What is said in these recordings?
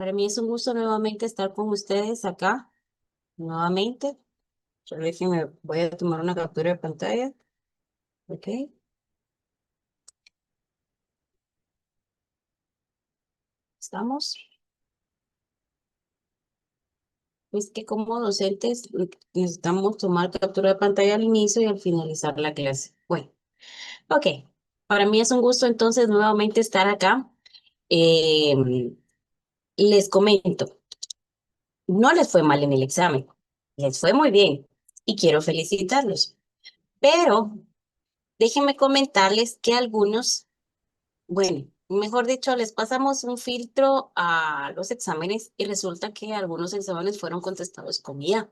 Para mí es un gusto nuevamente estar con ustedes acá, nuevamente. Solo déjenme, voy a tomar una captura de pantalla. Ok, estamos. Es que como docentes necesitamos tomar captura de pantalla al inicio y al finalizar la clase. Bueno, ok. Para mí es un gusto entonces nuevamente estar acá. Eh, Les comento, no les fue mal en el examen, les fue muy bien y quiero felicitarlos. Pero déjenme comentarles que algunos. Bueno, mejor dicho, les pasamos un filtro a los exámenes y resulta que algunos exámenes fueron contestados con IA.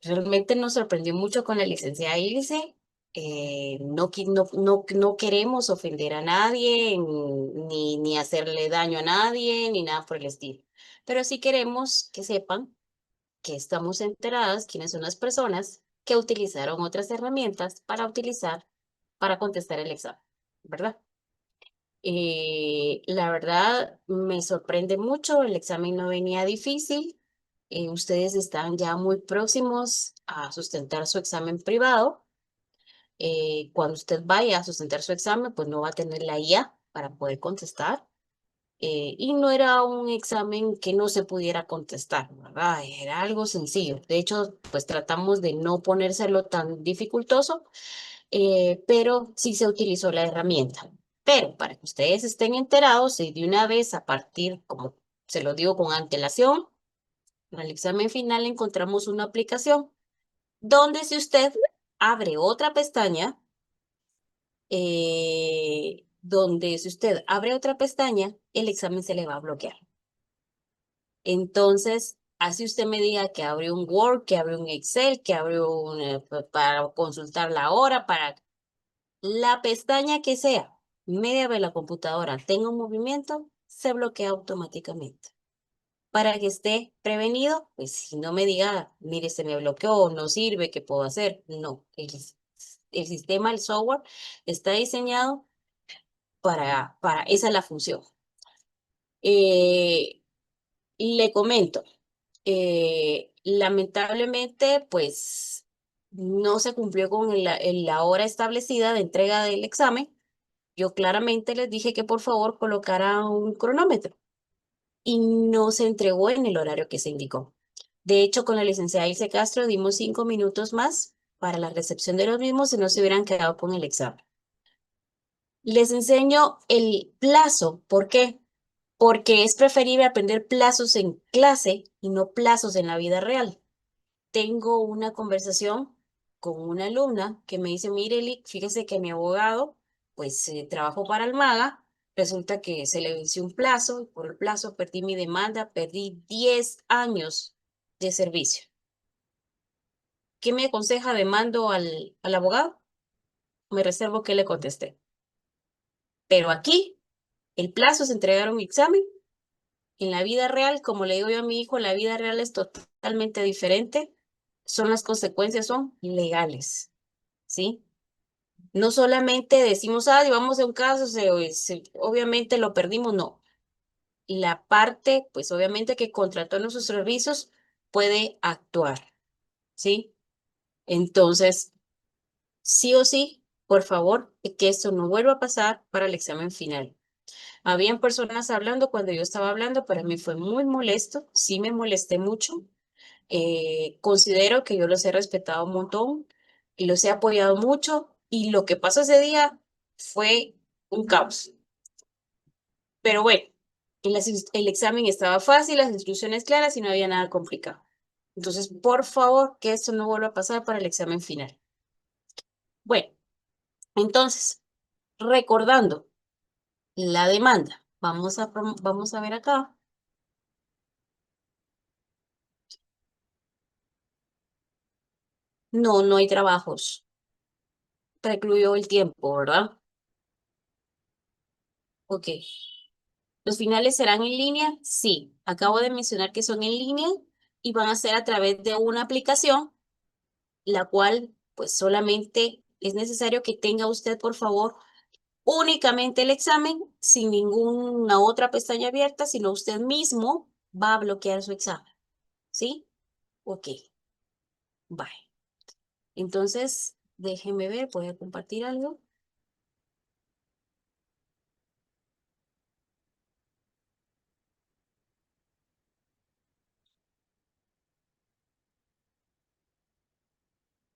Realmente nos sorprendió mucho con la licenciada Ilse. No queremos ofender a nadie, ni hacerle daño a nadie, ni nada por el estilo. Pero sí queremos que sepan que estamos enteradas quiénes son las personas que utilizaron otras herramientas para contestar el examen, ¿verdad? La verdad me sorprende mucho, el examen no venía difícil, ustedes están ya muy próximos a sustentar su examen privado. Cuando usted vaya a sustentar su examen, pues no va a tener la IA para poder contestar. Y no era un examen que no se pudiera contestar, ¿verdad? Era algo sencillo. De hecho, pues tratamos de no ponérselo tan dificultoso, pero sí se utilizó la herramienta. Pero para que ustedes estén enterados y de una vez a partir, como se lo digo con antelación, para el examen final encontramos una aplicación donde si usted abre otra pestaña, el examen se le va a bloquear. Entonces, así usted me diga que abre un Word, que abre un Excel, que abre para consultar la hora, para la pestaña que sea, media de la computadora tenga un movimiento, se bloquea automáticamente. Para que esté prevenido, pues si no me diga, mire, se me bloqueó, no sirve, ¿qué puedo hacer? No, el sistema, el software está diseñado para esa es la función. Eh, Le comento, lamentablemente, pues no se cumplió con la hora establecida de entrega del examen. Yo claramente les dije que por favor colocara un cronómetro y no se entregó en el horario que se indicó. De hecho, con la licenciada Ilse Castro dimos 5 minutos más para la recepción de los mismos si no se hubieran quedado con el examen. Les enseño el plazo. ¿Por qué? Porque es preferible aprender plazos en clase y no plazos en la vida real. Tengo una conversación con una alumna que me dice, mire, Lick, fíjese que mi abogado, pues trabajó para el MAGA, resulta que se le venció un plazo y por el plazo perdí mi demanda, perdí 10 años de servicio. ¿Qué me aconseja? ¿Demando al abogado? Me reservo que le contesté. Pero aquí, el plazo es entregar un examen. En la vida real, como le digo yo a mi hijo, la vida real es totalmente diferente. Las consecuencias son legales, ¿sí? No solamente decimos, ah, vamos a un caso, obviamente lo perdimos, no. La parte, pues obviamente que contrató nuestros servicios puede actuar, ¿sí? Entonces, sí o sí, por favor, que esto no vuelva a pasar para el examen final. Habían personas hablando cuando yo estaba hablando, para mí fue muy molesto, sí me molesté mucho. Considero que yo los he respetado un montón y los he apoyado mucho y lo que pasó ese día fue un caos. Pero bueno, el examen estaba fácil, las instrucciones claras y no había nada complicado. Entonces, por favor, que esto no vuelva a pasar para el examen final. Bueno, entonces, recordando la demanda, vamos a ver acá. No, no hay trabajos. Precluyó el tiempo, ¿verdad? Ok. ¿Los finales serán en línea? Sí. Acabo de mencionar que son en línea y van a ser a través de una aplicación, la cual pues solamente es necesario que tenga usted, por favor, únicamente el examen, sin ninguna otra pestaña abierta, sino usted mismo va a bloquear su examen. ¿Sí? Ok, bye. Entonces, déjenme ver, voy a compartir algo.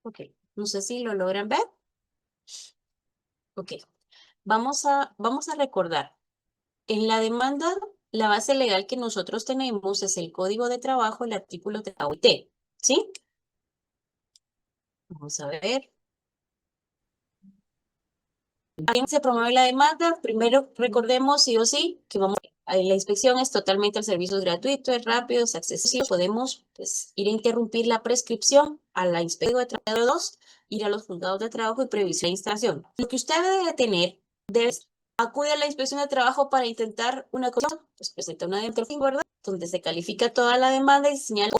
Ok, no sé si lo logran ver. Ok, vamos a recordar. En la demanda, la base legal que nosotros tenemos es el Código de Trabajo, el artículo de la OIT. ¿Sí? Vamos a ver. ¿A quién se promueve la demanda? Primero, recordemos sí o sí que la inspección es totalmente el servicio gratuito, es rápido, es accesible. Podemos pues, ir a interrumpir la prescripción a la inspección de trabajo 2, ir a los juzgados de trabajo y previsión de instalación. Lo que usted debe tener, acude a la inspección de trabajo para intentar una cosa, pues presenta una demanda, ¿verdad? Donde se califica toda la demanda y señala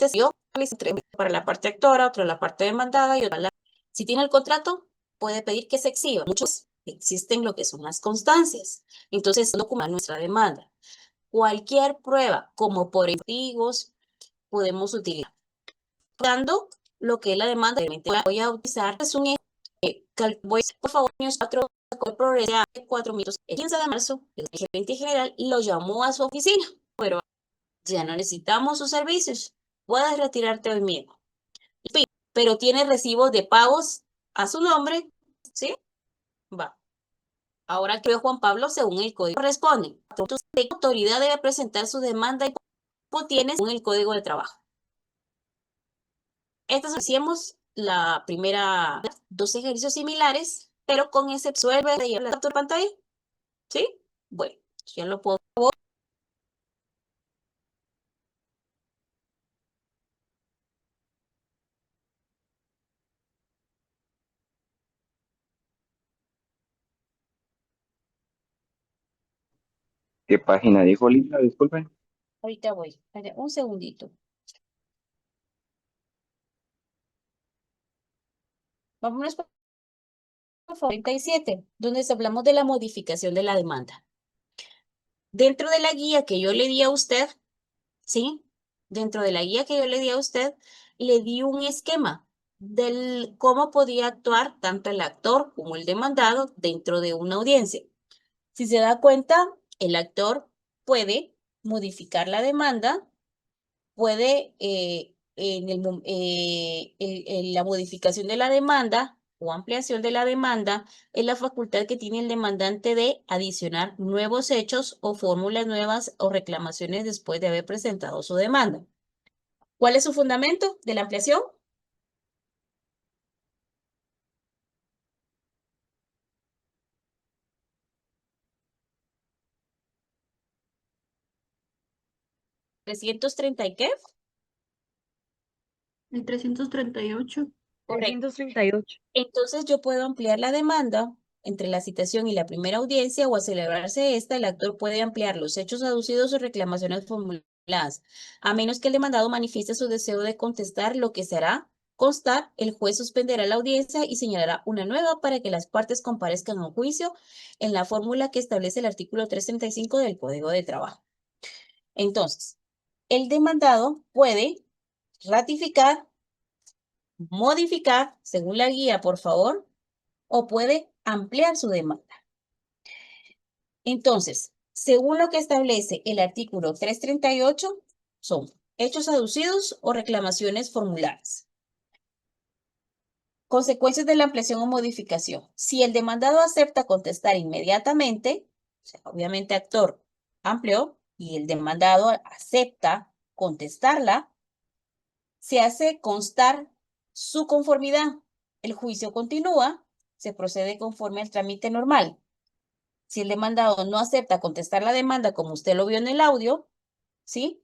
para la parte actora, otra la parte demandada y otra la... Si tiene el contrato, puede pedir que se exhiba. Muchos existen lo que son las constancias. Entonces, documenta nuestra demanda. Cualquier prueba, como por testigos, podemos utilizar. Dando lo que es la demanda, voy a utilizar es un por favor, años 4 progresa 4 minutos. El 15 de marzo, el gerente general lo llamó a su oficina, pero ya no necesitamos sus servicios. Puedes retirarte hoy mismo. Pero tiene recibos de pagos a su nombre, ¿sí? Va. Ahora creo Juan Pablo, según el código corresponde. Entonces, la autoridad debe presentar su demanda y tiene según el código de trabajo. Estas hacíamos la primera, dos ejercicios similares, pero con ese suelve de la pantalla. ¿Sí? Bueno, ya lo puedo. ¿Qué página dijo Linda? Disculpen. Ahorita voy. Un segundito. Vámonos por 47, donde hablamos de la modificación de la demanda. Dentro de la guía que yo le di a usted, ¿sí? Dentro de la guía que yo le di a usted, le di un esquema del cómo podía actuar tanto el actor como el demandado dentro de una audiencia. Si se da cuenta, el actor puede modificar la demanda, puede la modificación de la demanda o ampliación de la demanda es la facultad que tiene el demandante de adicionar nuevos hechos o fórmulas nuevas o reclamaciones después de haber presentado su demanda. ¿Cuál es su fundamento de la ampliación? 330 y qué? El 338. Correcto. 338. Entonces yo puedo ampliar la demanda entre la citación y la primera audiencia o a celebrarse esta, el actor puede ampliar los hechos aducidos o reclamaciones formuladas, a menos que el demandado manifieste su deseo de contestar, lo que se hará constar, el juez suspenderá la audiencia y señalará una nueva para que las partes comparezcan a un juicio en la fórmula que establece el artículo 335 del Código de Trabajo. Entonces, el demandado puede ratificar, modificar, según la guía, por favor, o puede ampliar su demanda. Entonces, según lo que establece el artículo 338, son hechos aducidos o reclamaciones formuladas. Consecuencias de la ampliación o modificación. Si el demandado acepta contestar inmediatamente, o sea, obviamente actor amplió y el demandado acepta contestarla, se hace constar su conformidad. El juicio continúa, se procede conforme al trámite normal. Si el demandado no acepta contestar la demanda como usted lo vio en el audio, ¿sí?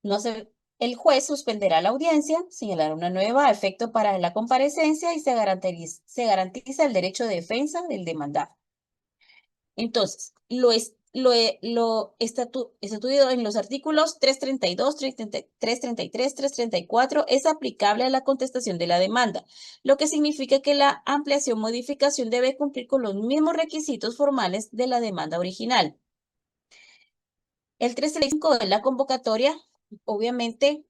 No se, el juez suspenderá la audiencia, señalará una nueva a efecto para la comparecencia y se garantiza el derecho de defensa del demandado. Entonces, estatuido en los artículos 332, 333, 334 es aplicable a la contestación de la demanda, lo que significa que la ampliación o modificación debe cumplir con los mismos requisitos formales de la demanda original. El 335 es la convocatoria, obviamente,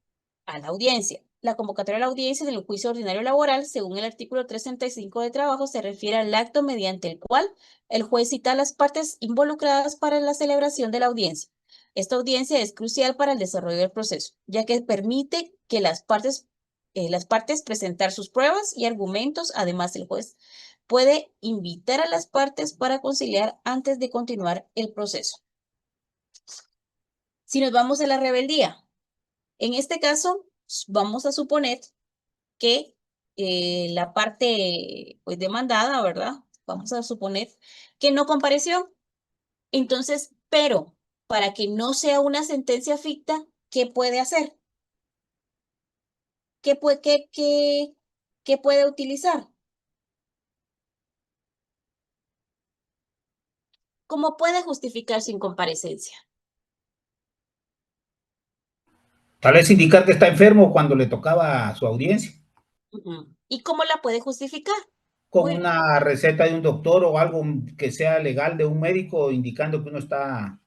a la audiencia. La convocatoria a la audiencia en el juicio ordinario laboral, según el artículo 365 de trabajo, se refiere al acto mediante el cual el juez cita a las partes involucradas para la celebración de la audiencia. Esta audiencia es crucial para el desarrollo del proceso, ya que permite que las partes presentar sus pruebas y argumentos. Además, el juez puede invitar a las partes para conciliar antes de continuar el proceso. Si nos vamos a la rebeldía, en este caso, vamos a suponer que la parte pues, demandada, ¿verdad? Vamos a suponer que no compareció. Entonces, pero para que no sea una sentencia ficta, ¿qué puede hacer? ¿Qué puede utilizar? ¿Cómo puede justificar su incomparecencia? Tal vez indicar que está enfermo cuando le tocaba su audiencia, ¿Y cómo la puede justificar? con Muy una receta de un doctor o algo que sea legal de un médico indicando que uno no está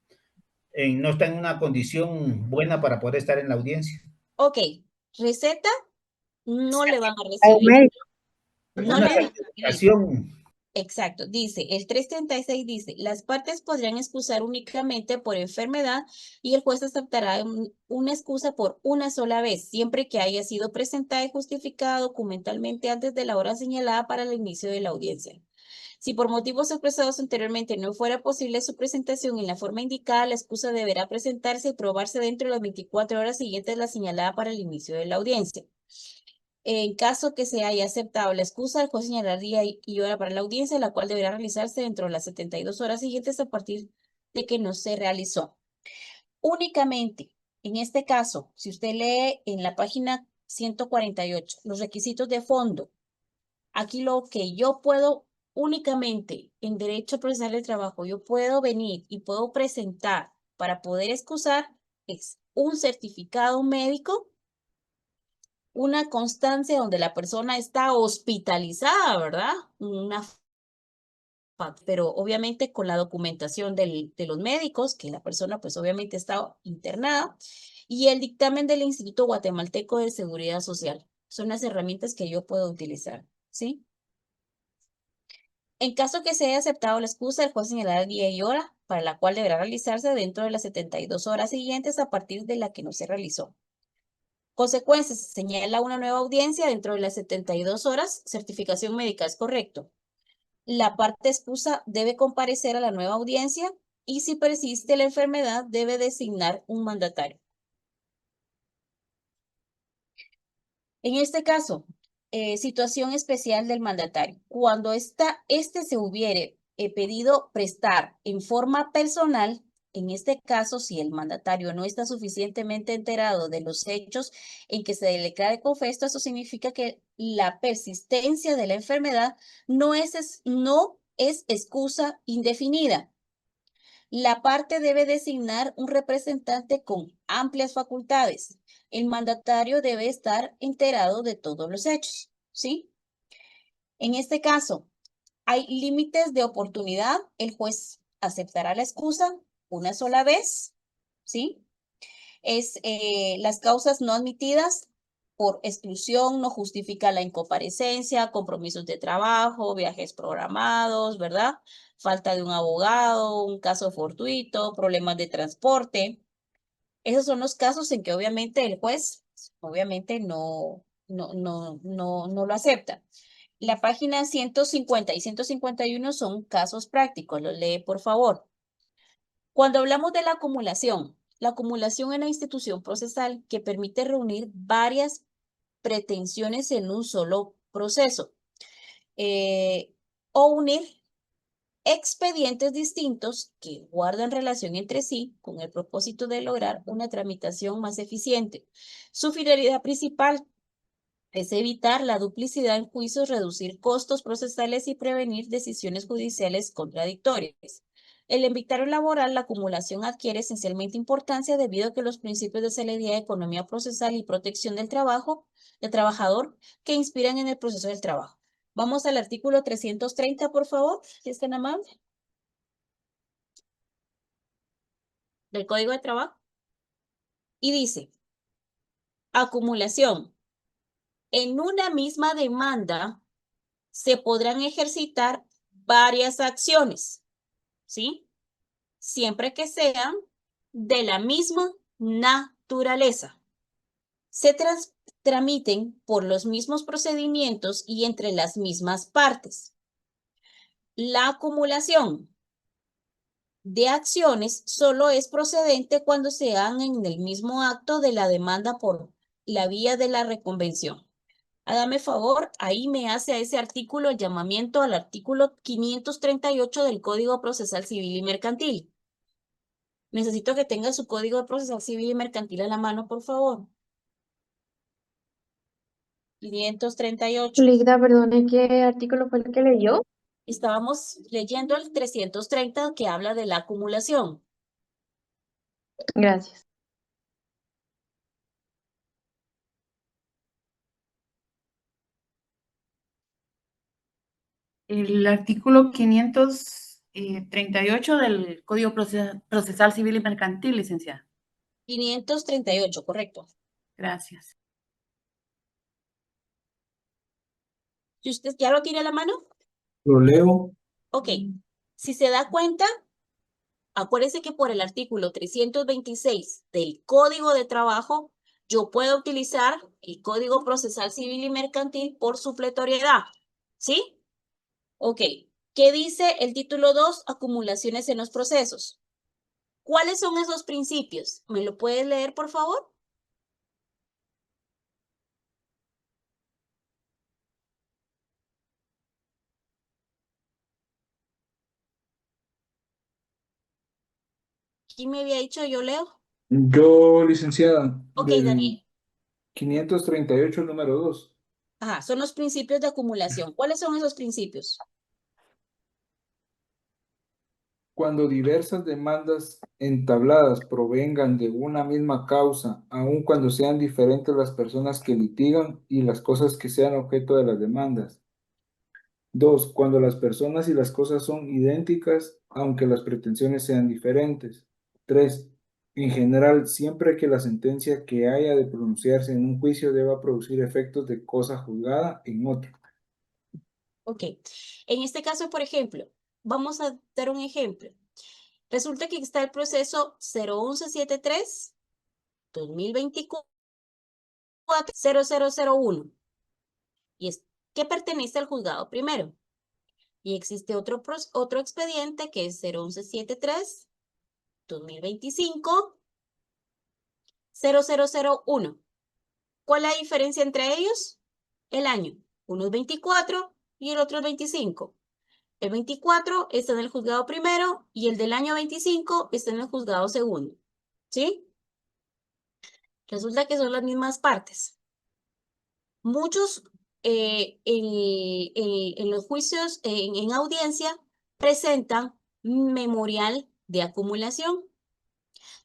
en una condición buena para poder estar en la audiencia. Ok, receta no le van a Al recibir. médico. No Alguna le van a recibir. certificación. Exacto, dice, el 336 dice, las partes podrían excusar únicamente por enfermedad y el juez aceptará una excusa por una sola vez, siempre que haya sido presentada y justificada documentalmente antes de la hora señalada para el inicio de la audiencia. Si por motivos expresados anteriormente no fuera posible su presentación en la forma indicada, la excusa deberá presentarse y probarse dentro de las 24 horas siguientes a la señalada para el inicio de la audiencia. En caso que se haya aceptado la excusa, el juez señalará día y hora para la audiencia, la cual deberá realizarse dentro de las 72 horas siguientes a partir de que no se realizó. Únicamente, en este caso, si usted lee en la página 148 los requisitos de fondo, aquí lo que yo puedo únicamente en derecho procesal del trabajo, yo puedo venir y puedo presentar para poder excusar es un certificado médico, una constancia donde la persona está hospitalizada, ¿verdad? Pero obviamente con la documentación de los médicos, que la persona pues obviamente está internada, y el dictamen del Instituto Guatemalteco de Seguridad Social. Son las herramientas que yo puedo utilizar, ¿sí? En caso que se haya aceptado la excusa, el juez señalará el día y hora para la cual deberá realizarse dentro de las 72 horas siguientes a partir de la que no se realizó. Consecuencias, se señala una nueva audiencia dentro de las 72 horas, certificación médica es correcto. La parte excusa debe comparecer a la nueva audiencia y si persiste la enfermedad debe designar un mandatario. En este caso, situación especial del mandatario. Cuando este se hubiere pedido prestar en forma personal, en este caso, si el mandatario no está suficientemente enterado de los hechos en que se le declare confeso, eso significa que la persistencia de la enfermedad no es excusa indefinida. La parte debe designar un representante con amplias facultades. El mandatario debe estar enterado de todos los hechos, ¿sí? En este caso, hay límites de oportunidad. El juez aceptará la excusa una sola vez, ¿sí? Las causas no admitidas por exclusión no justifica la incomparecencia, compromisos de trabajo, viajes programados, ¿verdad? Falta de un abogado, un caso fortuito, problemas de transporte. Esos son los casos en que obviamente el juez, obviamente no lo acepta. La página 150 y 151 son casos prácticos, los lee por favor. Cuando hablamos de la acumulación en la institución procesal que permite reunir varias pretensiones en un solo proceso o unir expedientes distintos que guardan relación entre sí con el propósito de lograr una tramitación más eficiente. Su finalidad principal es evitar la duplicidad en juicios, reducir costos procesales y prevenir decisiones judiciales contradictorias. El inventario laboral, la acumulación adquiere esencialmente importancia debido a que los principios de celeridad, economía procesal y protección del trabajo, del trabajador, que inspiran en el proceso del trabajo. Vamos al artículo 330, por favor, si es tan amable. Del Código de Trabajo. Y dice, acumulación. En una misma demanda se podrán ejercitar varias acciones, ¿sí? Siempre que sean de la misma naturaleza. Se tramiten por los mismos procedimientos y entre las mismas partes. La acumulación de acciones solo es procedente cuando se hagan en el mismo acto de la demanda por la vía de la reconvención. Hágame favor, ahí me hace a ese artículo el llamamiento al artículo 538 del Código Procesal Civil y Mercantil. Necesito que tenga su Código Procesal Civil y Mercantil a la mano, por favor. 538. Ligda, perdone, ¿qué artículo fue el que leyó? Estábamos leyendo el 330 que habla de la acumulación. Gracias. El artículo 538 del Código Procesal Civil y Mercantil, licenciada. 538, correcto. Gracias. ¿Y usted ya lo tiene a la mano? Lo leo. Ok. Si se da cuenta, acuérdese que por el artículo 326 del Código de Trabajo, yo puedo utilizar el Código Procesal Civil y Mercantil por supletoriedad. ¿Sí? Ok. ¿Qué dice el título 2? Acumulaciones en los procesos. ¿Cuáles son esos principios? ¿Me lo puedes leer, por favor? ¿Quién me había dicho? Yo leo. Yo, licenciada, Ok, del Daniel. 538, número 2. Ajá, son los principios de acumulación. ¿Cuáles son esos principios? Cuando diversas demandas entabladas provengan de una misma causa, aun cuando sean diferentes las personas que litigan y las cosas que sean objeto de las demandas. 2. Cuando las personas y las cosas son idénticas, aunque las pretensiones sean diferentes. 3. En general, siempre que la sentencia que haya de pronunciarse en un juicio deba producir efectos de cosa juzgada en otro. Ok. En este caso, por ejemplo, vamos a dar un ejemplo. Resulta que está el proceso 01173-2024-0001 y es que pertenece al juzgado primero. Y existe otro expediente que es 01173-2025-0001. ¿Cuál es la diferencia entre ellos? El año. Uno es 24 y el otro es 25. El 24 está en el juzgado primero y el del año 25 está en el juzgado segundo. ¿Sí? Resulta que son las mismas partes. Muchos en los juicios, en audiencia, presentan memorial de acumulación,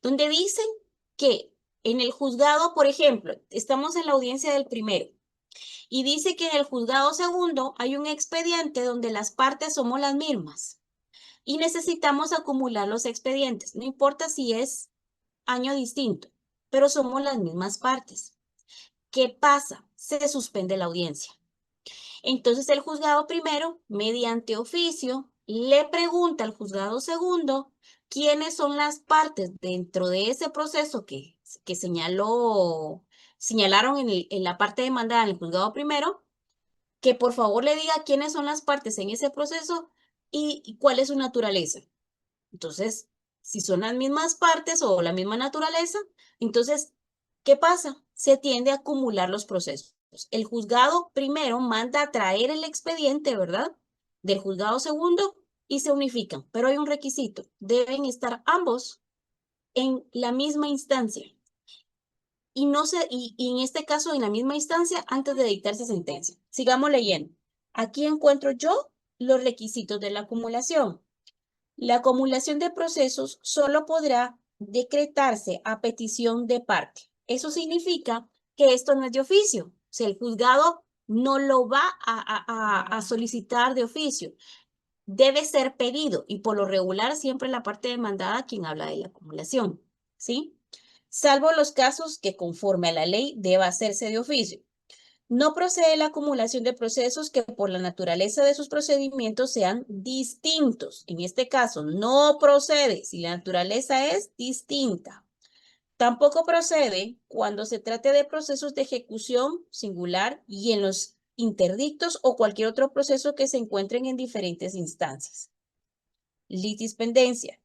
donde dicen que en el juzgado, por ejemplo, estamos en la audiencia del primero, y dice que en el juzgado segundo hay un expediente donde las partes somos las mismas y necesitamos acumular los expedientes, no importa si es año distinto, pero somos las mismas partes. ¿Qué pasa? Se suspende la audiencia. Entonces el juzgado primero, mediante oficio, le pregunta al juzgado segundo quiénes son las partes dentro de ese proceso que señalaron en la parte demandada en el juzgado primero, que por favor le diga quiénes son las partes en ese proceso y cuál es su naturaleza. Entonces, si son las mismas partes o la misma naturaleza, entonces, ¿qué pasa? Se tiende a acumular los procesos. El juzgado primero manda a traer el expediente, ¿verdad? Del juzgado segundo y se unifican. Pero hay un requisito. Deben estar ambos en la misma instancia. Y en este caso, en la misma instancia, antes de dictarse sentencia. Sigamos leyendo. Aquí encuentro yo los requisitos de la acumulación. La acumulación de procesos solo podrá decretarse a petición de parte. Eso significa que esto no es de oficio. O sea, el juzgado no lo va a solicitar de oficio. Debe ser pedido y por lo regular siempre la parte demandada quien habla de la acumulación, ¿sí? Salvo los casos que conforme a la ley deba hacerse de oficio. No procede la acumulación de procesos que por la naturaleza de sus procedimientos sean distintos. En este caso, no procede si la naturaleza es distinta. Tampoco procede cuando se trate de procesos de ejecución singular y en los interdictos o cualquier otro proceso que se encuentren en diferentes instancias. Litispendencia.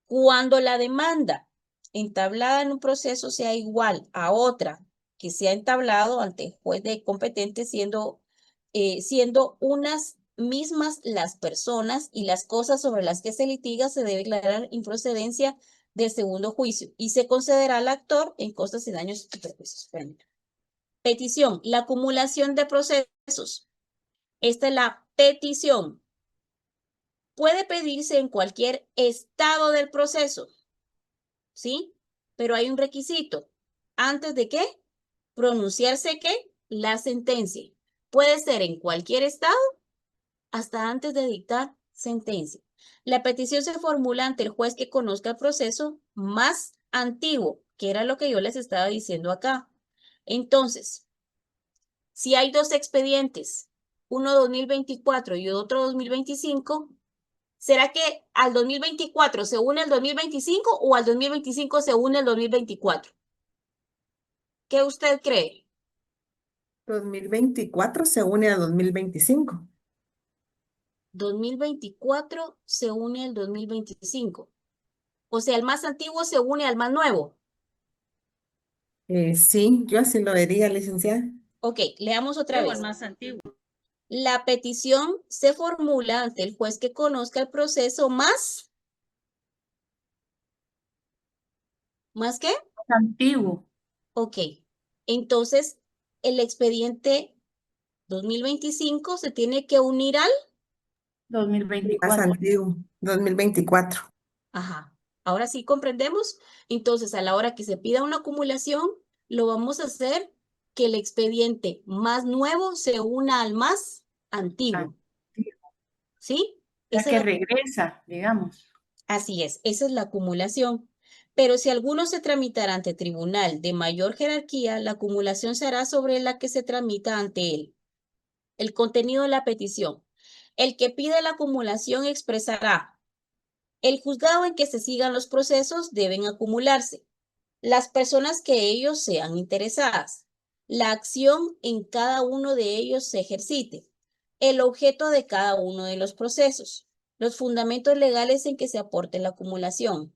Cuando la demanda entablada en un proceso sea igual a otra que se ha entablado ante el juez de competente, siendo unas mismas las personas y las cosas sobre las que se litiga, se debe declarar improcedencia del segundo juicio y se concederá al actor en costas y daños y perjuicios. Petición, la acumulación de procesos. Esta es la petición. Puede pedirse en cualquier estado del proceso, ¿sí? Pero hay un requisito. ¿Antes de qué? Pronunciarse ¿qué? La sentencia. Puede ser en cualquier estado hasta antes de dictar sentencia. La petición se formula ante el juez que conozca el proceso más antiguo, que era lo que yo les estaba diciendo acá. Entonces, si hay dos expedientes, uno 2024 y otro 2025, ¿será que al 2024 se une el 2025 o al 2025 se une el 2024? ¿Qué usted cree? 2024 se une a 2025. 2024 se une al 2025. O sea, el más antiguo se une al más nuevo. Sí, yo así lo diría, licenciada. Ok, leamos otra O vez. el más antiguo. La petición se formula ante el juez que conozca el proceso más. ¿Más qué? Antiguo. Ok. Entonces, el expediente 2025 se tiene que unir al. 2024. Más antiguo, 2024. Ajá. Ahora sí comprendemos. Entonces, a la hora que se pida una acumulación, lo vamos a hacer que el expediente más nuevo se una al más antiguo. ¿Sí? Ya Esa que es la- regresa, digamos. Así es, esa es la acumulación. Pero si alguno se tramitara ante tribunal de mayor jerarquía, la acumulación se hará sobre la que se tramita ante él. El contenido de la petición. El que pide la acumulación expresará: el juzgado en que se sigan los procesos deben acumularse, las personas que ellos sean interesadas, la acción en cada uno de ellos se ejercite, el objeto de cada uno de los procesos, los fundamentos legales en que se aporte la acumulación.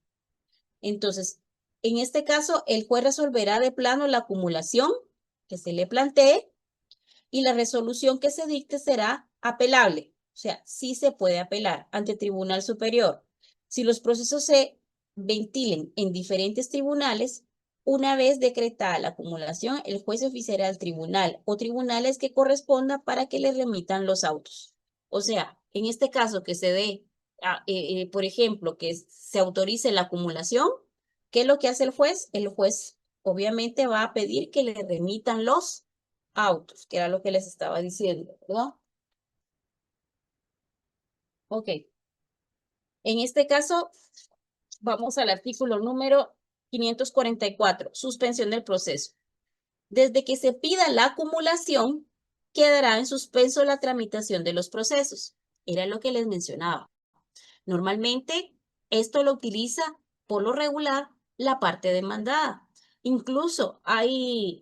Entonces, en este caso, el juez resolverá de plano la acumulación que se le plantee y la resolución que se dicte será apelable. O sea, sí se puede apelar ante Tribunal Superior. Si los procesos se ventilen en diferentes tribunales, una vez decretada la acumulación, el juez oficiará al tribunal o tribunales que corresponda para que le remitan los autos. O sea, en este caso que se dé, por ejemplo, que se autorice la acumulación, ¿qué es lo que hace el juez? El juez obviamente va a pedir que le remitan los autos, que era lo que les estaba diciendo, ¿verdad? Ok. En este caso, vamos al artículo número 544, suspensión del proceso. Desde que se pida la acumulación, quedará en suspenso la tramitación de los procesos. Era lo que les mencionaba. Normalmente, esto lo utiliza por lo regular la parte demandada. Incluso hay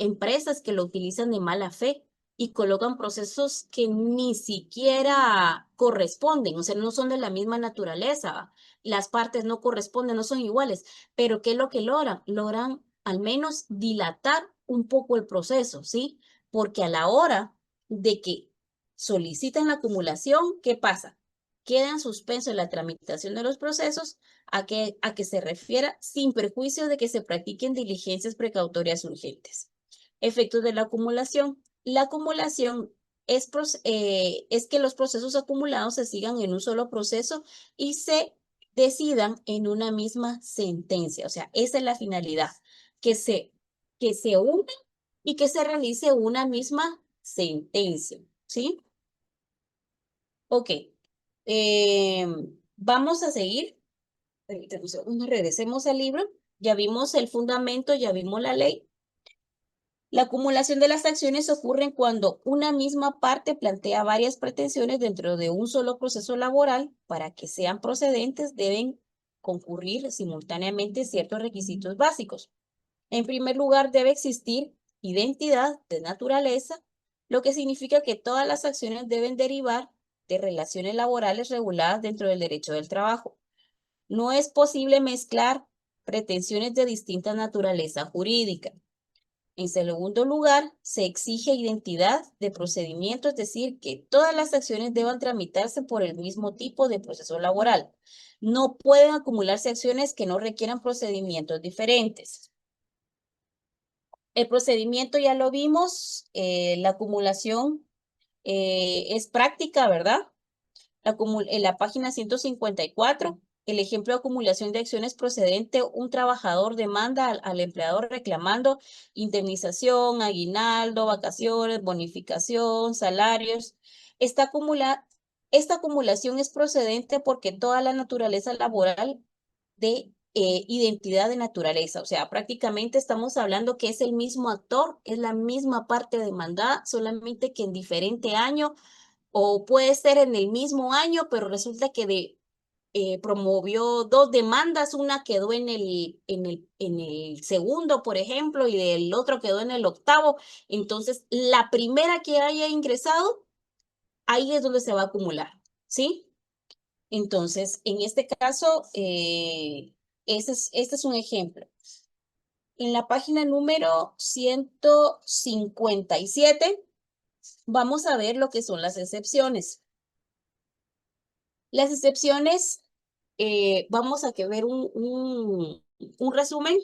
empresas que lo utilizan de mala fe y colocan procesos que ni siquiera corresponden, o sea, no son de la misma naturaleza. Las partes no corresponden, no son iguales. Pero ¿qué es lo que logran? Logran al menos dilatar un poco el proceso, ¿sí? Porque a la hora de que solicitan la acumulación, ¿qué pasa? Queda en suspenso la tramitación de los procesos a que se refiera sin perjuicio de que se practiquen diligencias precautorias urgentes. Efectos de la acumulación. La acumulación es que los procesos acumulados se sigan en un solo proceso y se decidan en una misma sentencia. O sea, esa es la finalidad, que se unan y que se realice una misma sentencia, ¿sí? Ok. Vamos a seguir. Permítame un segundo, regresemos al libro. Ya vimos el fundamento, ya vimos la ley. La acumulación de las acciones ocurre cuando una misma parte plantea varias pretensiones dentro de un solo proceso laboral. Para que sean procedentes, deben concurrir simultáneamente ciertos requisitos básicos. En primer lugar, debe existir identidad de naturaleza, lo que significa que todas las acciones deben derivar de relaciones laborales reguladas dentro del derecho del trabajo. No es posible mezclar pretensiones de distinta naturaleza jurídica. En segundo lugar, se exige identidad de procedimiento, es decir, que todas las acciones deban tramitarse por el mismo tipo de proceso laboral. No pueden acumularse acciones que no requieran procedimientos diferentes. El procedimiento ya lo vimos, la acumulación es práctica, ¿verdad? En la página 154, el ejemplo de acumulación de acciones procedente, un trabajador demanda al empleador reclamando indemnización, aguinaldo, vacaciones, bonificación, salarios. Esta acumulación es procedente porque toda la naturaleza laboral de identidad de naturaleza. O sea, prácticamente estamos hablando que es el mismo actor, es la misma parte demandada, solamente que en diferente año o puede ser en el mismo año, pero resulta que promovió dos demandas, una quedó en el segundo, por ejemplo, y el otro quedó en el octavo. Entonces, la primera que haya ingresado, ahí es donde se va a acumular, ¿sí? Entonces, en este caso, este es un ejemplo. En la página número 157, vamos a ver lo que son las excepciones. Las excepciones, vamos a ver un resumen.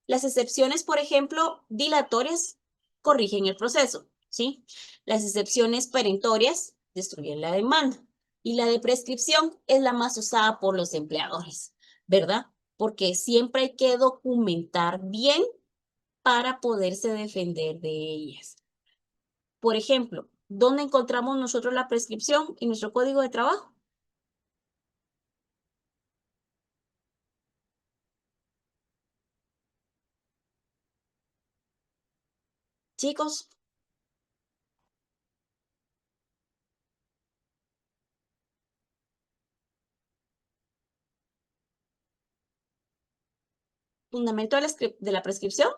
Las excepciones, por ejemplo, dilatorias, corrigen el proceso, ¿sí? Las excepciones perentorias destruyen la demanda. Y la de prescripción es la más usada por los empleadores, ¿verdad? Porque siempre hay que documentar bien para poderse defender de ellas. Por ejemplo, ¿dónde encontramos nosotros la prescripción en nuestro código de trabajo? Chicos, fundamento de la prescripción.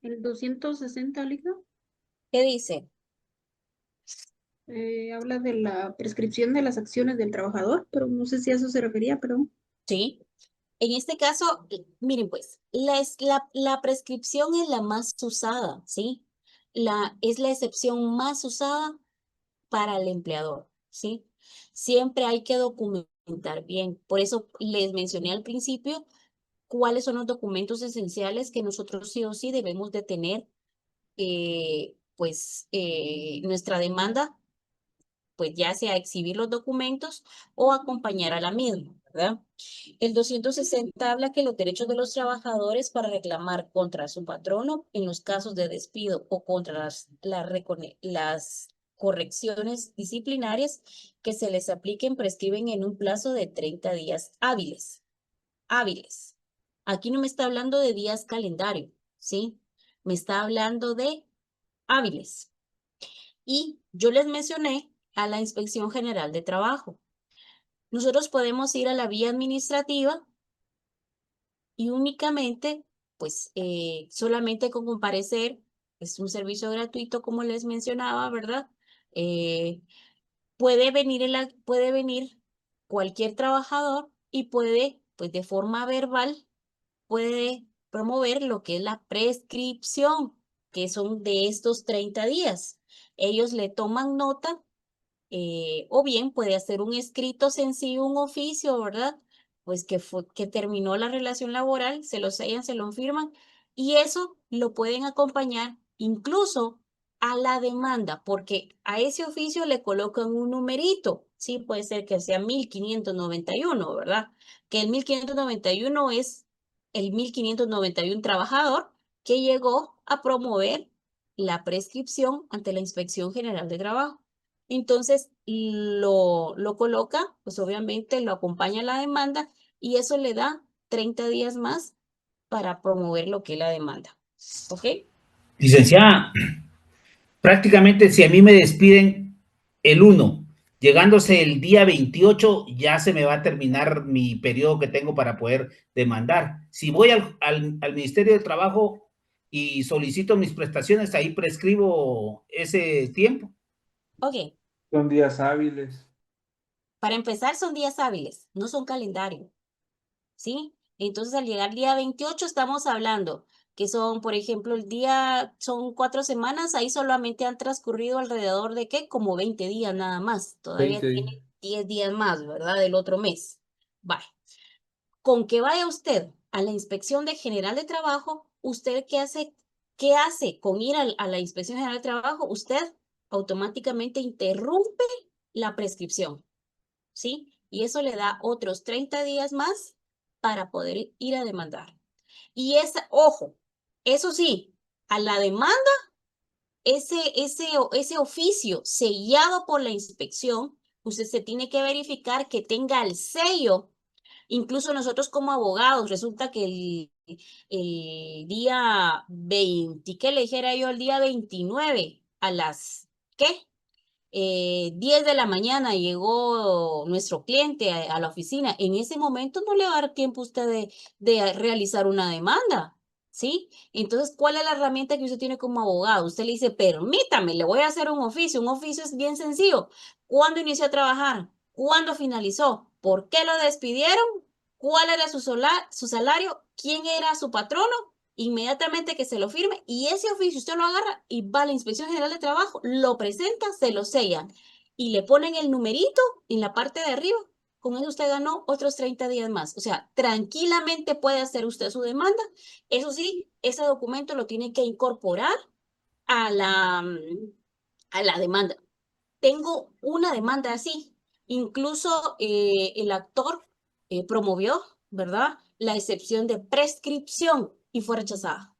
El 260, Lisa, ¿Qué dice? habla de la prescripción de las acciones del trabajador, pero no sé si a eso se refería, pero Sí. En este caso, miren pues, la prescripción es la más usada, ¿sí? Es la excepción más usada para el empleador, ¿sí? Siempre hay que documentar bien. Por eso les mencioné al principio cuáles son los documentos esenciales que nosotros sí o sí debemos de tener, nuestra demanda, pues ya sea exhibir los documentos o acompañar a la misma, ¿verdad? El 260 habla que los derechos de los trabajadores para reclamar contra su patrono en los casos de despido o contra las correcciones disciplinarias que se les apliquen prescriben en un plazo de 30 días hábiles. Hábiles. Aquí no me está hablando de días calendario, ¿sí? Me está hablando de hábiles. Y yo les mencioné a la Inspección General de Trabajo. Nosotros podemos ir a la vía administrativa y únicamente, pues, solamente con comparecer, es un servicio gratuito, como les mencionaba, ¿verdad? Puede venir cualquier trabajador y puede, pues, de forma verbal, puede promover lo que es la prescripción, que son de estos 30 días. Ellos le toman nota, o bien puede hacer un escrito sencillo, un oficio, ¿verdad? Pues que terminó la relación laboral, se lo sellan, se lo firman, y eso lo pueden acompañar incluso a la demanda, porque a ese oficio le colocan un numerito, sí, puede ser que sea 1591, ¿verdad? Que el 1591 es el 1591 trabajador que llegó a promover la prescripción ante la Inspección General de Trabajo. Entonces lo coloca, pues obviamente lo acompaña a la demanda y eso le da 30 días más para promover lo que es la demanda. ¿Ok? Licenciada, prácticamente si a mí me despiden el 1, llegándose el día 28, ya se me va a terminar mi periodo que tengo para poder demandar. Si voy al Ministerio de Trabajo y solicito mis prestaciones, ahí prescribo ese tiempo. Ok. Son días hábiles. Para empezar, son días hábiles, no son calendario. ¿Sí? Entonces, al llegar día 28, estamos hablando que son, por ejemplo, son 4 semanas, ahí solamente han transcurrido alrededor de, ¿qué? Como 20 días nada más. Todavía 20 días. tiene 10 días más, ¿verdad? Del otro mes. Vale. Con que vaya usted a la Inspección General de Trabajo, ¿usted qué hace? ¿Qué hace con ir a la Inspección General de Trabajo? Usted automáticamente interrumpe la prescripción, ¿sí? Y eso le da otros 30 días más para poder ir a demandar. Y ojo, eso sí, a la demanda, ese oficio sellado por la inspección, usted se tiene que verificar que tenga el sello. Incluso nosotros como abogados, resulta que el día 20, ¿qué le dijera yo? El día 29 a las, ¿qué? 10 de la mañana llegó nuestro cliente a la oficina. En ese momento no le va a dar tiempo a usted de realizar una demanda, ¿sí? Entonces, ¿cuál es la herramienta que usted tiene como abogado? Usted le dice, permítame, le voy a hacer un oficio. Un oficio es bien sencillo. ¿Cuándo inició a trabajar? ¿Cuándo finalizó? ¿Por qué lo despidieron? ¿Cuál era su salario? ¿Quién era su patrono? Inmediatamente que se lo firme y ese oficio usted lo agarra y va a la Inspección General de Trabajo, lo presenta, se lo sellan y le ponen el numerito en la parte de arriba. Con eso usted ganó otros 30 días más. O sea, tranquilamente puede hacer usted su demanda. Eso sí, ese documento lo tiene que incorporar a la demanda. Tengo una demanda así. Incluso el actor promovió, ¿verdad? La excepción de prescripción y fue rechazada.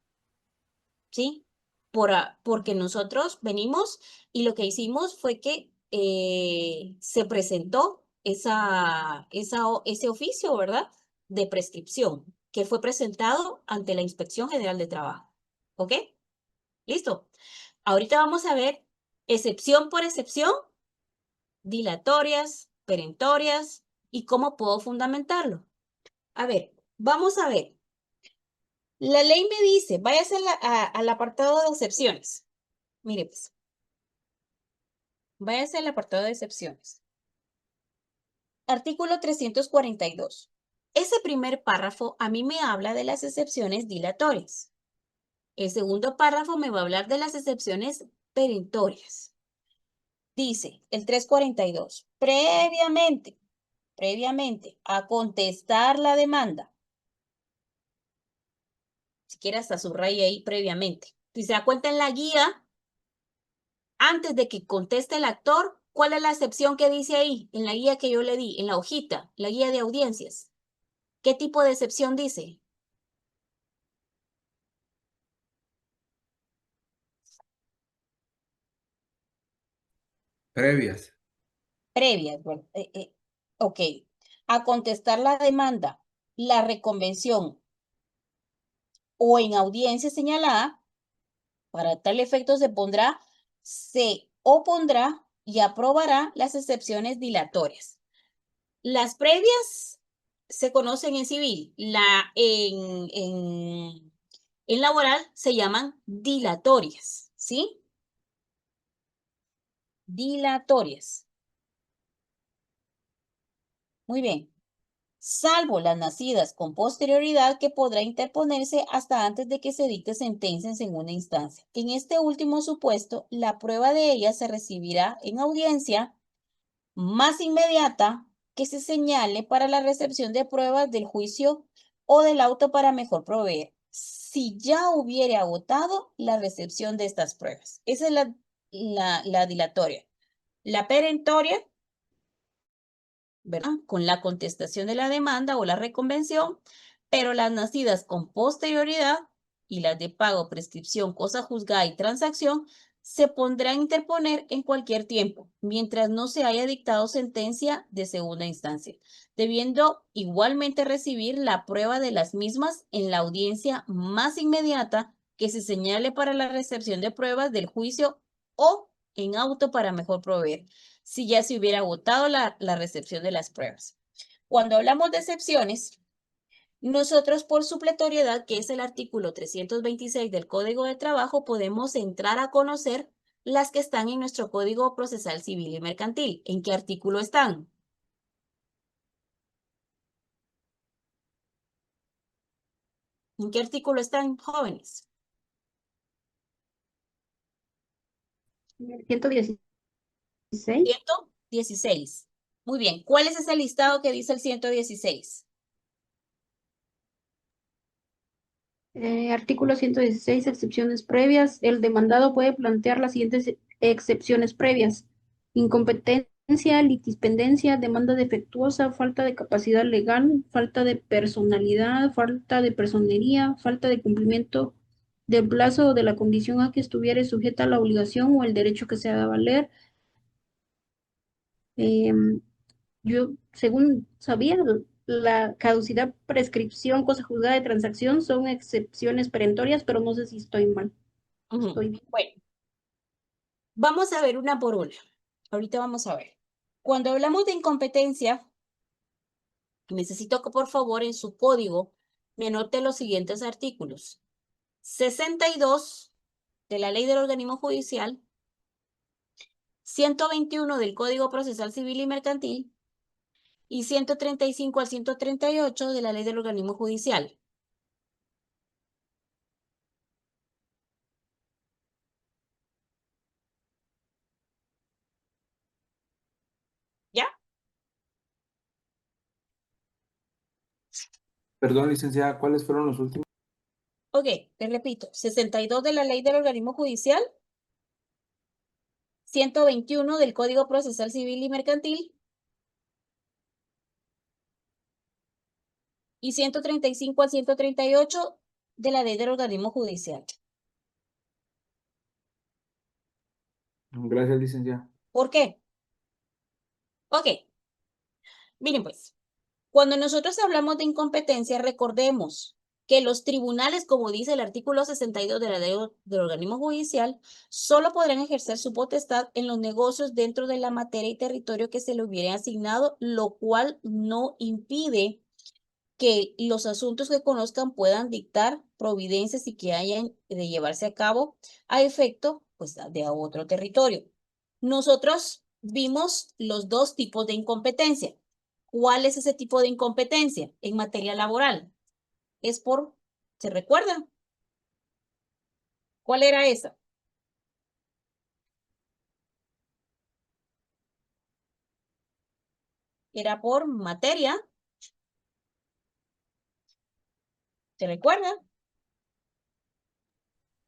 ¿Sí? Porque nosotros venimos y lo que hicimos fue que se presentó ese oficio, ¿verdad? De prescripción, que fue presentado ante la Inspección General de Trabajo. ¿Ok? Listo. Ahorita vamos a ver excepción por excepción, dilatorias, perentorias y cómo puedo fundamentarlo. A ver, vamos a ver. La ley me dice, váyase al apartado de excepciones. Mire, pues, váyase al apartado de excepciones. Artículo 342. Ese primer párrafo a mí me habla de las excepciones dilatorias. El segundo párrafo me va a hablar de las excepciones perentorias. Dice el 342. Previamente a contestar la demanda. Si quiere hasta subraya ahí previamente. Si se da cuenta en la guía, antes de que conteste el actor, ¿cuál es la excepción que dice ahí? En la guía que yo le di, en la hojita, la guía de audiencias. ¿Qué tipo de excepción dice? Previas. Previas. Bueno, ok. A contestar la demanda, la reconvención o en audiencia señalada, para tal efecto se opondrá y aprobará las excepciones dilatorias. Las previas se conocen en civil, en laboral se llaman dilatorias, ¿sí? Dilatorias. Muy bien. salvo las nacidas con posterioridad que podrá interponerse hasta antes de que se dicte sentencia en segunda instancia. En este último supuesto, la prueba de ellas se recibirá en audiencia más inmediata que se señale para la recepción de pruebas del juicio o del auto para mejor proveer, si ya hubiere agotado la recepción de estas pruebas. Esa es la dilatoria. La perentoria, ¿verdad? Con la contestación de la demanda o la reconvención, pero las nacidas con posterioridad y las de pago, prescripción, cosa juzgada y transacción se podrán interponer en cualquier tiempo, mientras no se haya dictado sentencia de segunda instancia, debiendo igualmente recibir la prueba de las mismas en la audiencia más inmediata que se señale para la recepción de pruebas del juicio o en auto para mejor proveer, si ya se hubiera agotado la recepción de las pruebas. Cuando hablamos de excepciones, nosotros por supletoriedad, que es el artículo 326 del Código de Trabajo, podemos entrar a conocer las que están en nuestro Código Procesal Civil y Mercantil. ¿En qué artículo están? ¿En qué artículo están, jóvenes? 116. 116. Muy bien. ¿Cuál es ese listado que dice el 116? Artículo 116, excepciones previas. El demandado puede plantear las siguientes excepciones previas: incompetencia, litispendencia, demanda defectuosa, falta de capacidad legal, falta de personalidad, falta de personería, falta de cumplimiento del plazo o de la condición a que estuviere sujeta la obligación o el derecho que se haga valer. Yo, según sabía, la caducidad, prescripción, cosa juzgada de transacción son excepciones perentorias, pero no sé si estoy mal. Estoy bien. Bueno, vamos a ver una por una. Ahorita vamos a ver. Cuando hablamos de incompetencia, necesito que por favor en su código me anote los siguientes artículos. 62 de la Ley del Organismo Judicial, 121 del Código Procesal Civil y Mercantil y 135 al 138 de la Ley del Organismo Judicial. ¿Ya? Perdón, licenciada, ¿cuáles fueron los últimos? Ok, te repito. 62 de la Ley del Organismo Judicial, 121 del Código Procesal Civil y Mercantil y 135 al 138 de la Ley del Organismo Judicial. Gracias, licenciada. ¿Por qué? Ok, miren pues, cuando nosotros hablamos de incompetencia, recordemos que los tribunales, como dice el artículo 62 de la Ley del Organismo Judicial, solo podrán ejercer su potestad en los negocios dentro de la materia y territorio que se le hubiera asignado, lo cual no impide que los asuntos que conozcan puedan dictar providencias y que hayan de llevarse a cabo a efecto pues, de otro territorio. Nosotros vimos los dos tipos de incompetencia. ¿Cuál es ese tipo de incompetencia en materia laboral? Es por, ¿se recuerdan? ¿Cuál era esa? Era por materia. ¿Se recuerdan?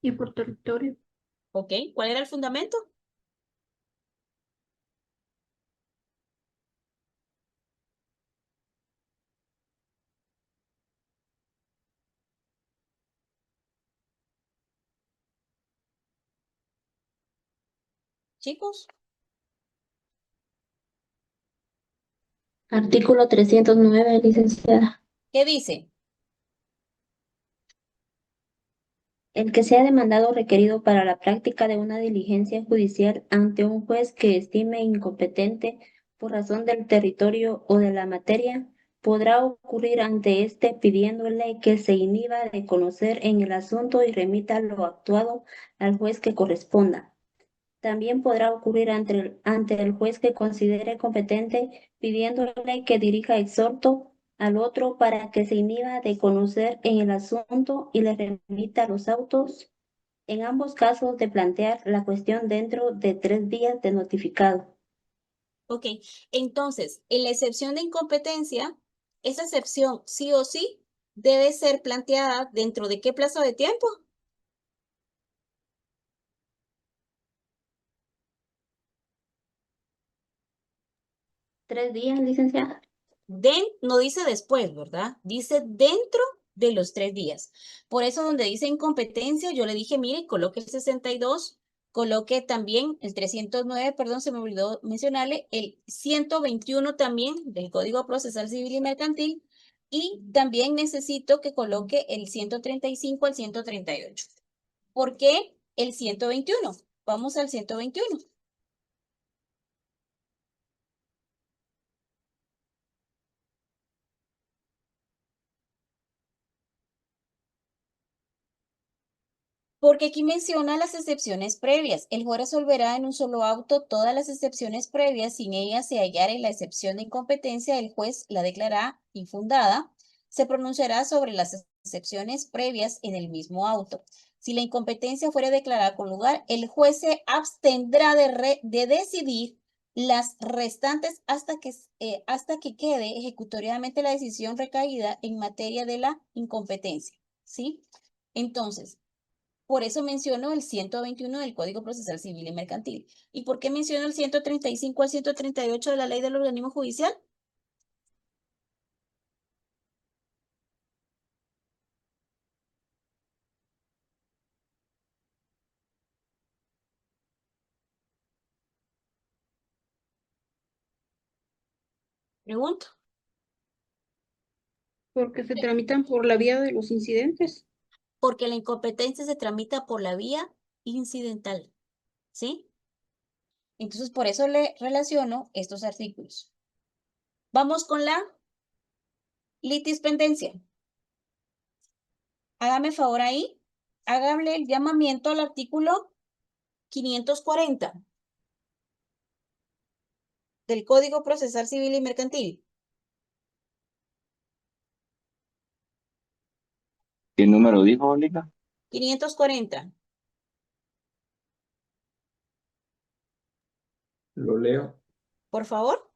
Y por territorio. Ok, ¿cuál era el fundamento? Chicos, Artículo 309, licenciada. ¿qué dice? El que sea demandado o requerido para la práctica de una diligencia judicial ante un juez que estime incompetente por razón del territorio o de la materia, podrá ocurrir ante éste pidiéndole que se inhiba de conocer en el asunto y remita lo actuado al juez que corresponda. También podrá ocurrir ante el juez que considere competente pidiéndole que dirija exhorto al otro para que se inhiba de conocer en el asunto y le remita los autos, en ambos casos de plantear la cuestión dentro de 3 días de notificado. Ok, entonces, en la excepción de incompetencia, esa excepción sí o sí debe ser planteada dentro de qué plazo de tiempo. 3 días, licenciada. No dice después, ¿verdad? Dice dentro de los 3 días. Por eso donde dice incompetencia, yo le dije, mire, coloque el 62, coloque también el 309, perdón, se me olvidó mencionarle, el 121 también del Código Procesal Civil y Mercantil, y también necesito que coloque el 135 al 138. ¿Por qué el 121? Vamos al 121. Porque aquí menciona las excepciones previas. El juez resolverá en un solo auto todas las excepciones previas. Sin ellas se hallara en la excepción de incompetencia, el juez la declarará infundada. Se pronunciará sobre las excepciones previas en el mismo auto. Si la incompetencia fuera declarada con lugar, el juez se abstendrá de decidir las restantes hasta que quede ejecutoriamente la decisión recaída en materia de la incompetencia. ¿Sí? Entonces, por eso menciono el 121 del Código Procesal Civil y Mercantil. ¿Y por qué menciono el 135 al 138 de la Ley del Organismo Judicial? Pregunto. Porque se tramitan por la vía de los incidentes. Porque la incompetencia se tramita por la vía incidental. ¿Sí? Entonces, por eso le relaciono estos artículos. Vamos con la litispendencia. Hágame favor ahí. Hágame el llamamiento al artículo 540 del Código Procesal Civil y Mercantil. ¿Qué número dijo, Lina? 540. Lo leo. Por favor.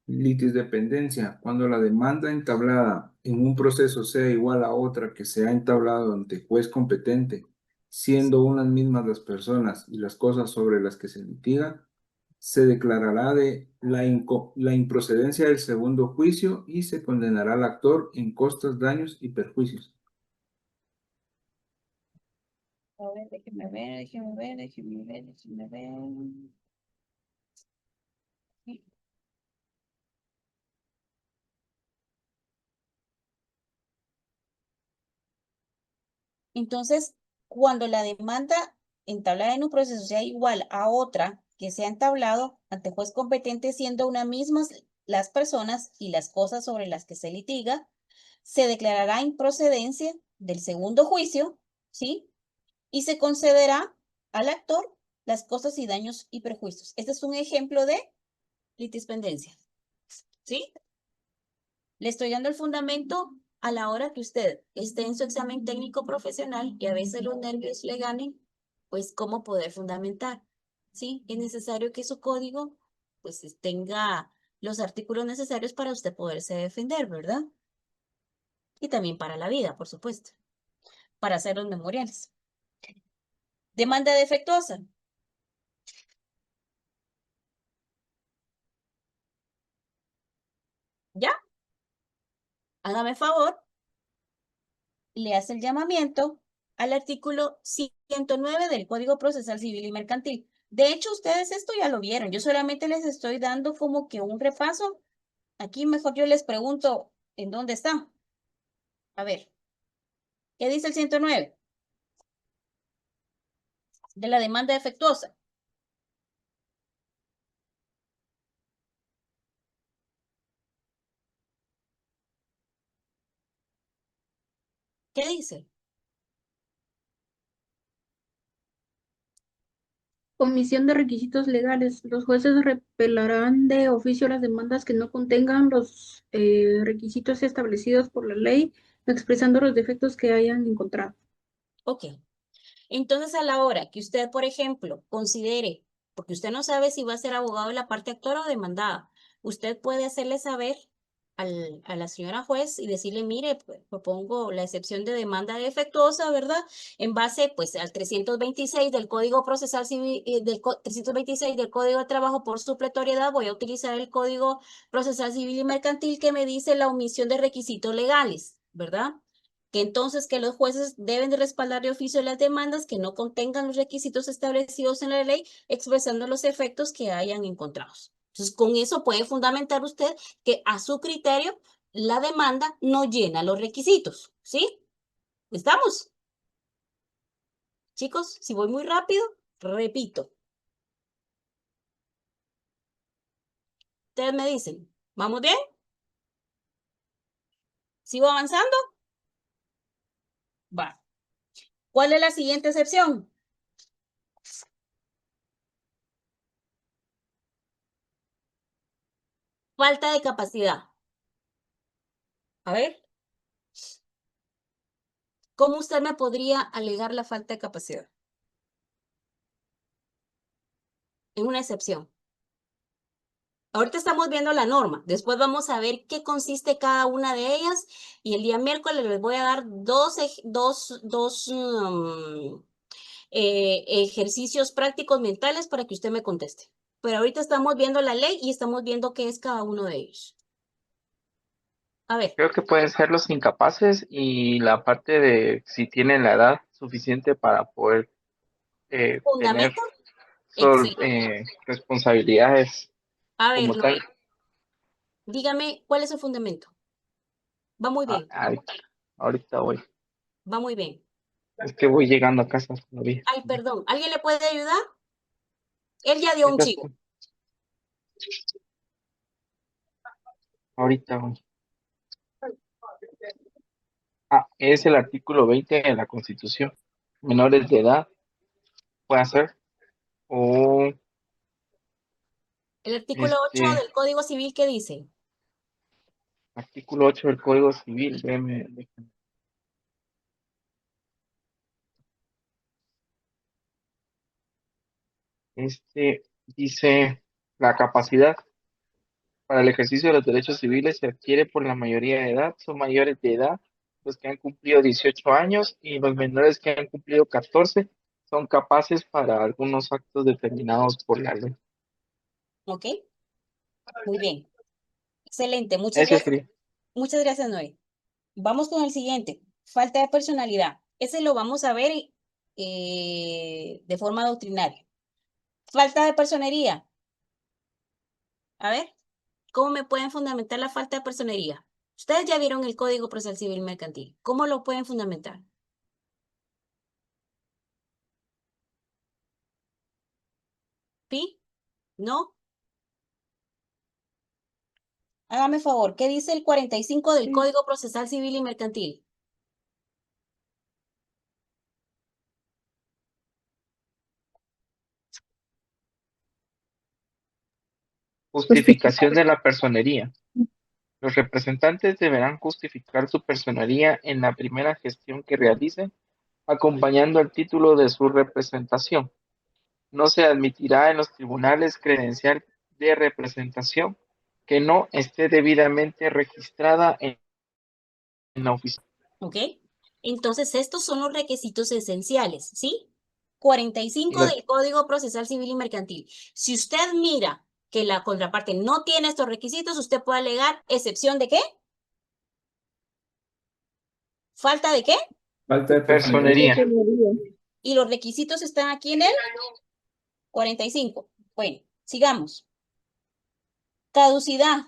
Litisdependencia. Cuando la demanda entablada en un proceso sea igual a otra que se ha entablado ante juez competente, siendo unas mismas las personas y las cosas sobre las que se litiga, se declarará de la improcedencia del segundo juicio y se condenará al actor en costas, daños y perjuicios. A ver, déjeme ver. Sí. Entonces, cuando la demanda entablada en un proceso sea igual a otra que se ha entablado ante juez competente, siendo una misma las personas y las cosas sobre las que se litiga, se declarará improcedencia del segundo juicio, ¿sí? Y se concederá al actor las cosas y daños y perjuicios. Este es un ejemplo de litispendencia, ¿sí? Le estoy dando el fundamento a la hora que usted esté en su examen técnico profesional y a veces los nervios le ganen, pues cómo poder fundamentar, ¿sí? Es necesario que su código pues tenga los artículos necesarios para usted poderse defender, ¿verdad? Y también para la vida, por supuesto, para hacer los memoriales. Demanda defectuosa. ¿Ya? Hágame favor, le hace el llamamiento al artículo 109 del Código Procesal Civil y Mercantil. De hecho, ustedes esto ya lo vieron. Yo solamente les estoy dando como que un repaso. Aquí mejor yo les pregunto, ¿en dónde está? A ver, ¿qué dice el 109 de la demanda defectuosa? ¿Qué dice? Omisión de requisitos legales. Los jueces repelerán de oficio las demandas que no contengan los requisitos establecidos por la ley, expresando los defectos que hayan encontrado. Ok. Entonces, a la hora que usted, por ejemplo, considere, porque usted no sabe si va a ser abogado de la parte actora o demandada, usted puede hacerle saber a la señora juez y decirle, mire, propongo la excepción de demanda defectuosa, ¿verdad? En base, pues, al 326 del Código Procesal Civil, 326 del Código de Trabajo por supletoriedad, voy a utilizar el Código Procesal Civil y Mercantil que me dice la omisión de requisitos legales, ¿verdad? Que entonces que los jueces deben de respaldar de oficio las demandas que no contengan los requisitos establecidos en la ley, expresando los efectos que hayan encontrado. Entonces, con eso puede fundamentar usted que a su criterio la demanda no llena los requisitos, ¿sí? ¿Estamos? Chicos, si voy muy rápido, repito. Ustedes me dicen, ¿vamos bien? ¿Sigo avanzando? Va. ¿Cuál es la siguiente excepción? Falta de capacidad. A ver, ¿cómo usted me podría alegar la falta de capacidad? En una excepción. Ahorita estamos viendo la norma, después vamos a ver qué consiste cada una de ellas y el día miércoles les voy a dar dos ejercicios prácticos mentales para que usted me conteste. Pero ahorita estamos viendo la ley y estamos viendo qué es cada uno de ellos. A ver, Creo que pueden ser los incapaces y la parte de si tienen la edad suficiente para poder tener fundamento, excelente. responsabilidades A ver, como tal. Noé, dígame cuál es su fundamento. Va muy Ah, bien, ahorita voy. va muy bien. Es que voy llegando a casa todavía. Ay, perdón, ¿alguien le puede ayudar? Él ya dio un Ahorita, chivo. ahorita voy. Es el artículo 20 de la Constitución. Menores de edad puede hacer o El artículo 8 este del Código Civil, ¿qué dice? artículo 8 del Código Civil. Dice la capacidad para el ejercicio de los derechos civiles se adquiere por la mayoría de edad, son mayores de edad los que han cumplido 18 años y los menores que han cumplido 14 son capaces para algunos actos determinados por la ley. ¿Ok? Muy bien. Excelente. Eso sería. Muchas gracias, Noé. Vamos con el siguiente. Falta de personalidad. Ese lo vamos a ver de forma doctrinaria. Falta de personería. A ver, ¿cómo me pueden fundamentar la falta de personería? Ustedes ya vieron el Código Procesal Civil Mercantil. ¿Cómo lo pueden fundamentar? ¿Sí? ¿No? Hágame favor, ¿qué dice el 45 del Código Procesal Civil y Mercantil? Justificación de la personería. Los representantes deberán justificar su personería en la primera gestión que realicen, acompañando el título de su representación. No se admitirá en los tribunales credencial de representación que no esté debidamente registrada en la oficina. ¿Ok? Entonces, estos son los requisitos esenciales, ¿sí? 45 La- del Código Procesal Civil y Mercantil. Si usted mira que la contraparte no tiene estos requisitos, usted puede alegar excepción de ¿qué? ¿Falta de qué? Falta de Personería. Y los requisitos están aquí en el 45. Bueno, sigamos. Caducidad.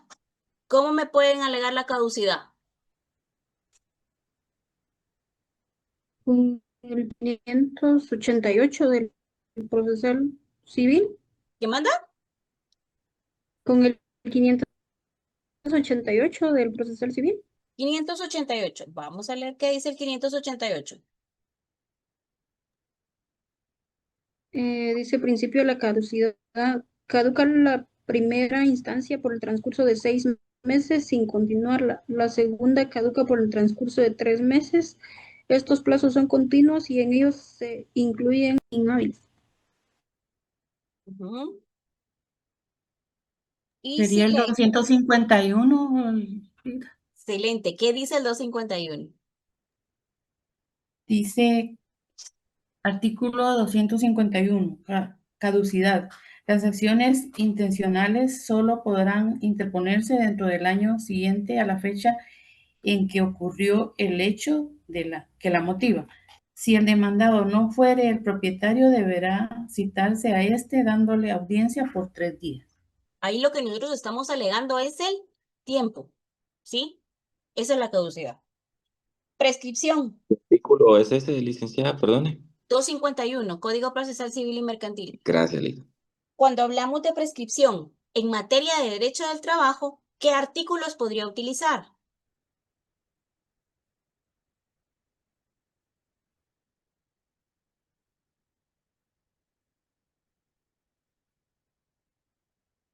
¿Cómo me pueden alegar la caducidad? Con el 588 del procesal civil, ¿Qué manda? con el 588 del procesal civil. 588. Vamos a leer qué dice el 588. Dice principio de la caducidad. Caduca la primera instancia por el transcurso de 6 meses sin continuarla. La segunda caduca por el transcurso de 3 meses. Estos plazos son continuos y en ellos se incluyen inhábiles. Ujú. Y Sería el sigue. 251. Excelente. ¿Qué dice el 251? Dice artículo 251, caducidad. Las acciones intencionales solo podrán interponerse dentro del año siguiente a la fecha en que ocurrió el hecho que la motiva. Si el demandado no fuere el propietario, deberá citarse a este dándole audiencia por 3 días. Ahí lo que nosotros estamos alegando es el tiempo, ¿sí? Esa es la caducidad. Prescripción. ¿Qué artículo es ese, licenciada? Perdone. 251, Código Procesal Civil y Mercantil. Gracias, Lisa. Cuando hablamos de prescripción en materia de derecho del trabajo, ¿qué artículos podría utilizar?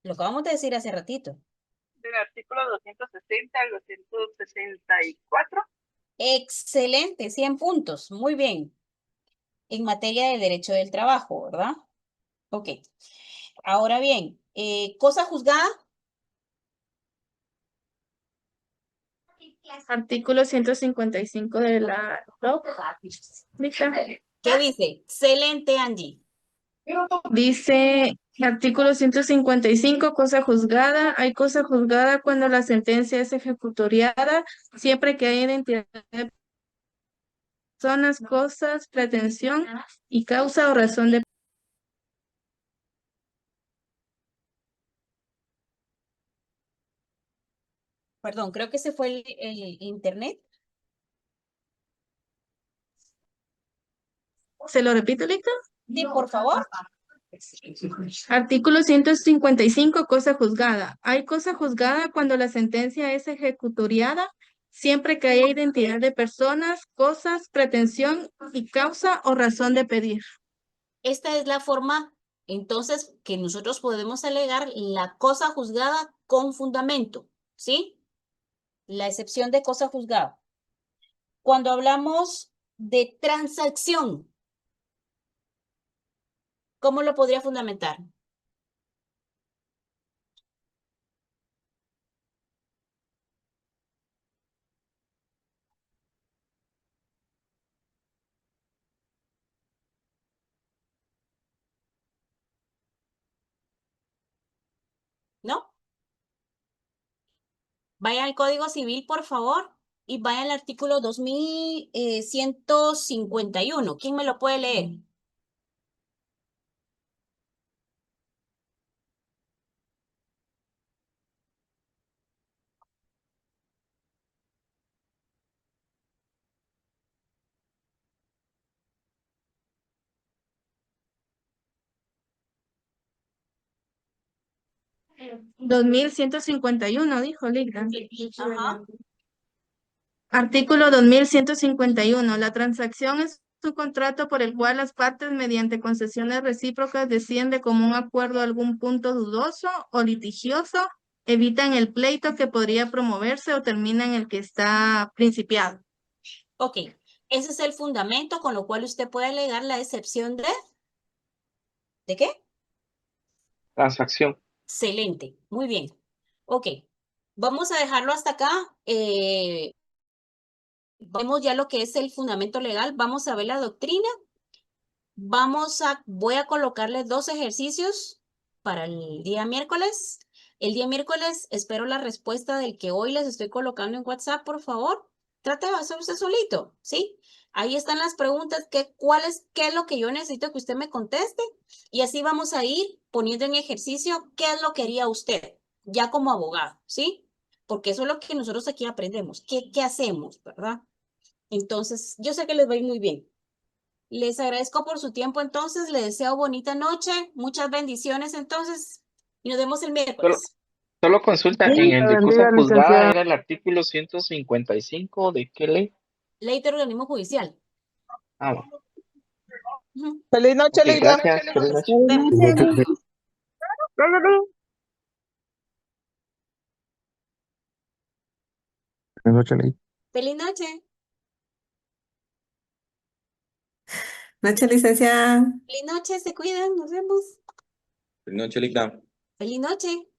Lo acabamos de decir hace ratito. Del artículo 260 al 264. Excelente, 100 puntos. Muy bien. En materia de derecho del trabajo, ¿verdad? Ok. Ahora bien, cosa juzgada. Artículo 155 de la LOC. ¿Qué dice? Excelente, Angie. Dice artículo 155, cosa juzgada. Hay cosa juzgada cuando la sentencia es ejecutoriada, siempre que haya identidad de personas, cosas, pretensión y causa o razón de. Perdón, creo que ese fue el internet. ¿Se lo repito, Lito? Sí, por favor. Artículo 155, cosa juzgada. Hay cosa juzgada cuando la sentencia es ejecutoriada, siempre que haya identidad de personas, cosas, pretensión y causa o razón de pedir. Esta es la forma, entonces, que nosotros podemos alegar la cosa juzgada con fundamento, ¿sí? La excepción de cosa juzgada. Cuando hablamos de transacción, ¿cómo lo podría fundamentar? ¿No? Vaya al Código Civil, por favor, y vaya al artículo 2151. ¿Quién me lo puede leer? Eh, 2151, dijo Lita. Ajá. Artículo 2151. La transacción es un contrato por el cual las partes, mediante concesiones recíprocas, deciden de común acuerdo algún punto dudoso o litigioso, evitan el pleito que podría promoverse o terminan el que está principiado. Ok, ese es el fundamento con lo cual usted puede alegar la excepción ¿de qué? Transacción. Excelente, muy bien. Ok, vamos a dejarlo hasta acá. Vemos ya lo que es el fundamento legal. Vamos a ver la doctrina. Voy a colocarles 2 ejercicios para el día miércoles. El día miércoles espero la respuesta del que hoy les estoy colocando en WhatsApp, por favor. Trate de hacerse solito, ¿sí? Ahí están las preguntas, qué es lo que yo necesito que usted me conteste. Y así vamos a ir poniendo en ejercicio qué es lo que haría usted, ya como abogado, ¿sí? Porque eso es lo que nosotros aquí aprendemos. ¿Qué hacemos, verdad? Entonces, yo sé que les va a ir muy bien. Les agradezco por su tiempo entonces, les deseo bonita noche, muchas bendiciones entonces y nos vemos el miércoles. Solo consulta, en el de cosa juzgada era el artículo 155 de qué ley. Ley de organismo judicial. Ah, bueno. Ujú. Feliz noche, Ok, Leila. gracias. Feliz noche. Nos vemos. Bye. Feliz noche. Noche, licenciada. Feliz noche, se cuidan, nos vemos. Feliz noche, Lita. Feliz noche.